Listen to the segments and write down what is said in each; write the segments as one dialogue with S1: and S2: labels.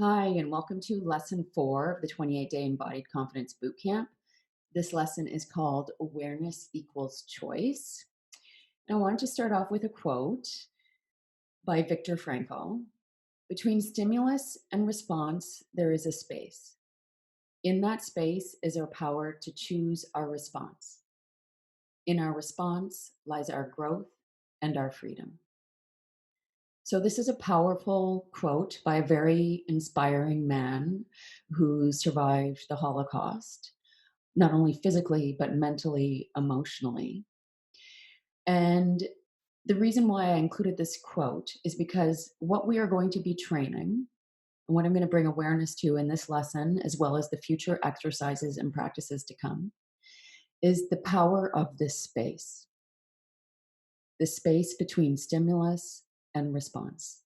S1: Hi, and welcome to lesson 4 of the 28-day Embodied Confidence Bootcamp. This lesson is called Awareness Equals Choice. And I wanted to start off with a quote by Viktor Frankl. Between stimulus and response, there is a space. In that space is our power to choose our response. In our response lies our growth and our freedom. So, this is a powerful quote by a very inspiring man who survived the Holocaust, not only physically, but mentally, emotionally. And the reason why I included this quote is because what we are going to be training, and what I'm going to bring awareness to in this lesson, as well as the future exercises and practices to come, is the power of this space, the space between stimulus and response.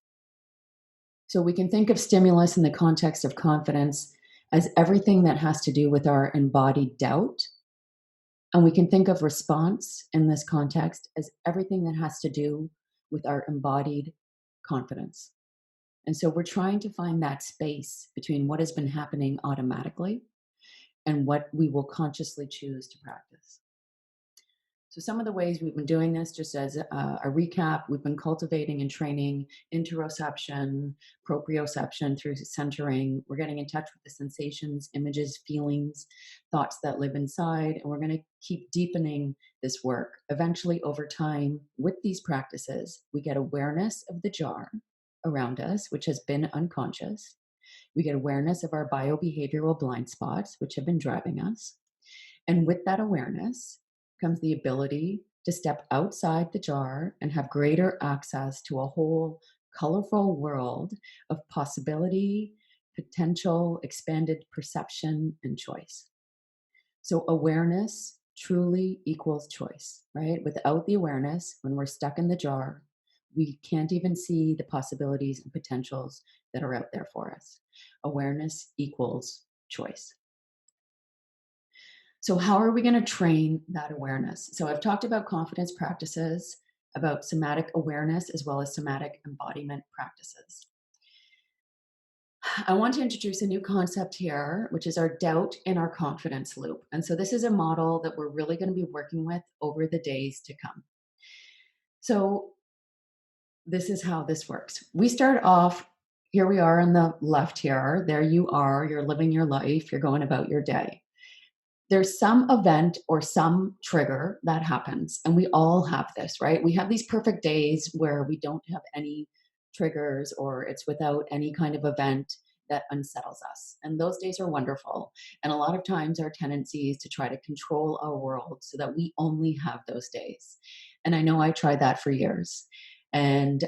S1: So we can think of stimulus in the context of confidence as everything that has to do with our embodied doubt. And we can think of response in this context as everything that has to do with our embodied confidence. And so we're trying to find that space between what has been happening automatically and what we will consciously choose to practice. So, some of the ways we've been doing this, just as a recap, we've been cultivating and training interoception, proprioception through centering. We're getting in touch with the sensations, images, feelings, thoughts that live inside, and we're going to keep deepening this work. Eventually, over time, with these practices, we get awareness of the jar around us, which has been unconscious. We get awareness of our biobehavioral blind spots, which have been driving us. And with that awareness comes the ability to step outside the jar and have greater access to a whole colorful world of possibility, potential, expanded perception, and choice. So, awareness truly equals choice, right? Without the awareness, when we're stuck in the jar, we can't even see the possibilities and potentials that are out there for us. Awareness equals choice. So, how are we going to train that awareness? So, I've talked about confidence practices, about somatic awareness, as well as somatic embodiment practices. I want to introduce a new concept here, which is our doubt and our confidence loop. And so, this is a model that we're really going to be working with over the days to come. So, this is how this works. We start off, here we are on the left here. There you are, you're living your life, you're going about your day. There's some event or some trigger that happens, and we all have this, right? We have these perfect days where we don't have any triggers or it's without any kind of event that unsettles us. And those days are wonderful. And a lot of times our tendency is to try to control our world so that we only have those days. And I know I tried that for years. And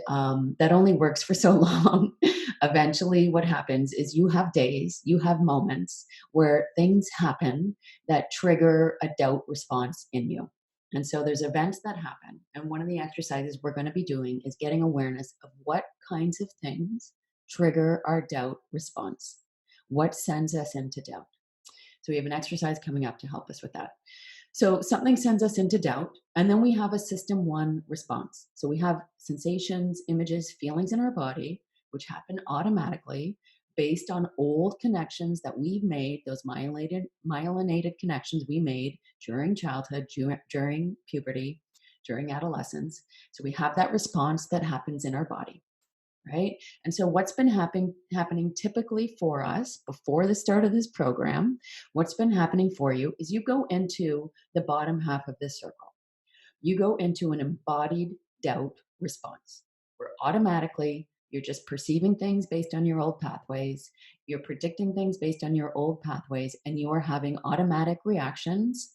S1: that only works for so long. Eventually, what happens is you have days, you have moments where things happen that trigger a doubt response in you. And so there's events that happen. And one of the exercises we're going to be doing is getting awareness of what kinds of things trigger our doubt response. What sends us into doubt? So we have an exercise coming up to help us with that. So something sends us into doubt, and then we have a system one response. So we have sensations, images, feelings in our body, which happen automatically based on old connections that we've made, those myelinated connections we made during childhood, during puberty, during adolescence. So we have that response that happens in our body, right? And so what's been happening typically for us before the start of this program, what's been happening for you is you go into the bottom half of this circle. You go into an embodied doubt response where automatically you're just perceiving things based on your old pathways, you're predicting things based on your old pathways, and you are having automatic reactions,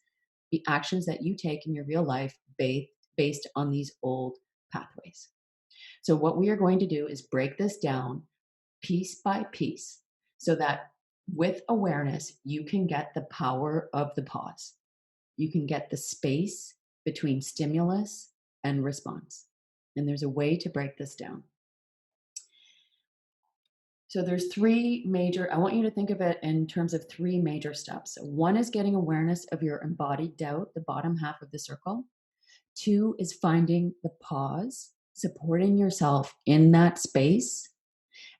S1: the actions that you take in your real life based on these old pathways. So, what we are going to do is break this down piece by piece so that with awareness, you can get the power of the pause. You can get the space between stimulus and response. And there's a way to break this down. So there's three major, I want you to think of it in terms of three major steps. One is getting awareness of your embodied doubt, the bottom half of the circle. Two is finding the pause, supporting yourself in that space.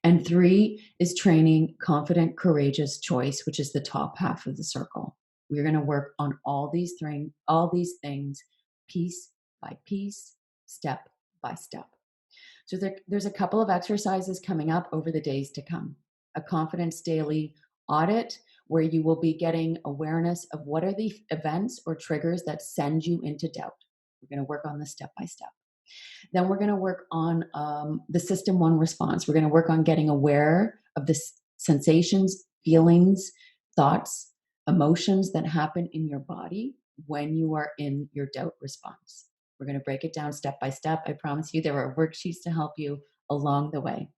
S1: And 3 is training confident, courageous choice, which is the top half of the circle. We're going to work on all these things piece by piece, step by step. So there's a couple of exercises coming up over the days to come. A confidence daily audit where you will be getting awareness of what are the events or triggers that send you into doubt. We're going to work on this step by step. Then we're going to work on the system one response. We're going to work on getting aware of the sensations, feelings, thoughts, emotions that happen in your body when you are in your doubt response. We're going to break it down step by step. I promise you, there are worksheets to help you along the way.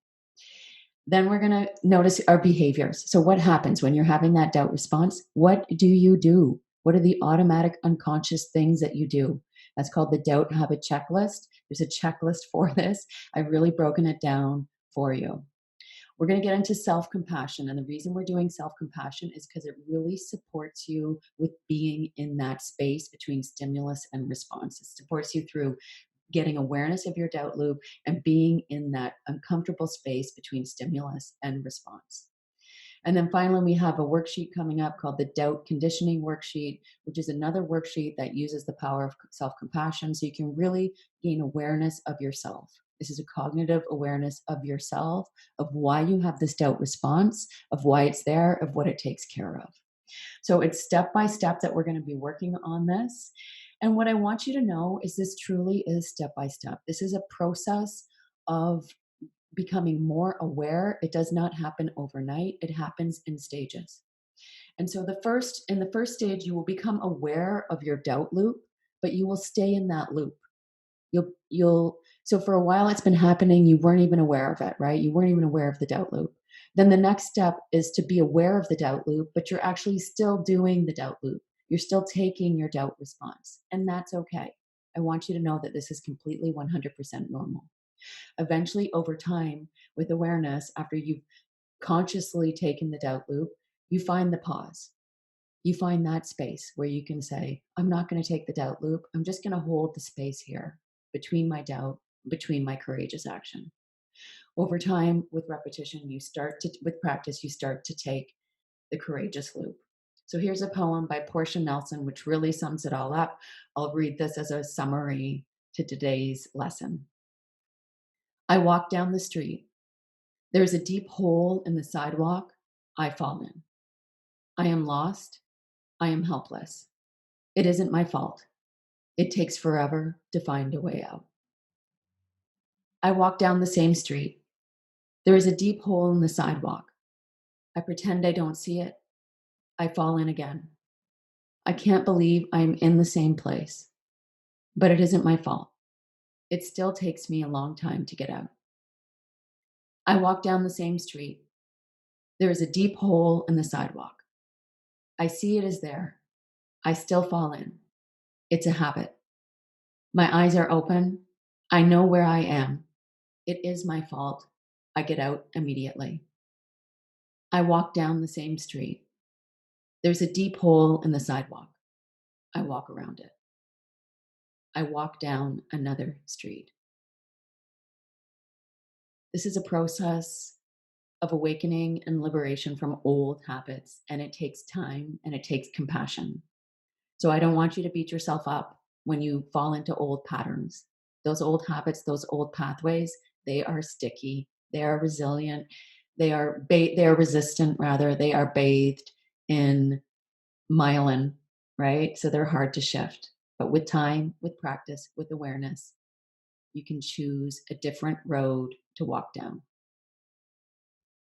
S1: Then we're going to notice our behaviors. So, what happens when you're having that doubt response? What do you do? What are the automatic unconscious things that you do? That's called the doubt habit checklist. There's a checklist for this. I've really broken it down for you. We're going to get into self compassion. And the reason we're doing self compassion is because it really supports you with being in that space between stimulus and response. It supports you through getting awareness of your doubt loop and being in that uncomfortable space between stimulus and response. And then finally, we have a worksheet coming up called the Doubt Conditioning Worksheet, which is another worksheet that uses the power of self compassion so you can really gain awareness of yourself. This is a cognitive awareness of yourself, of why you have this doubt response, of why it's there, of what it takes care of. So it's step by step that we're going to be working on this. And what I want you to know is this truly is step by step. This is a process of becoming more aware. It does not happen overnight. It happens in stages. And so in the first stage, you will become aware of your doubt loop, but you will stay in that loop. You'll so for a while it's been happening, you weren't even aware of it, right? You weren't even aware of the doubt loop. Then the next step is to be aware of the doubt loop, but you're actually still doing the doubt loop. You're still taking your doubt response, and that's okay. I want you to know that this is completely 100% normal. Eventually, over time, with awareness, after you've consciously taken the doubt loop, you find the pause. You find that space where you can say, I'm not going to take the doubt loop. I'm just going to hold the space here between my doubt, between my courageous action. Over time, with repetition, with practice, you start to take the courageous loop. So here's a poem by Portia Nelson, which really sums it all up. I'll read this as a summary to today's lesson. I walk down the street. There is a deep hole in the sidewalk. I fall in. I am lost. I am helpless. It isn't my fault. It takes forever to find a way out. I walk down the same street. There is a deep hole in the sidewalk. I pretend I don't see it. I fall in again. I can't believe I'm in the same place. But it isn't my fault. It still takes me a long time to get out. I walk down the same street. There is a deep hole in the sidewalk. I see it is there. I still fall in. It's a habit. My eyes are open. I know where I am. It is my fault. I get out immediately. I walk down the same street. There's a deep hole in the sidewalk. I walk around it. I walk down another street. This is a process of awakening and liberation from old habits, and it takes time and it takes compassion. So I don't want you to beat yourself up when you fall into old patterns. Those old habits, those old pathways, they are sticky, they are resilient, they are resistant rather, they are bathed in myelin, right? So they're hard to shift. But with time, with practice, with awareness, you can choose a different road to walk down.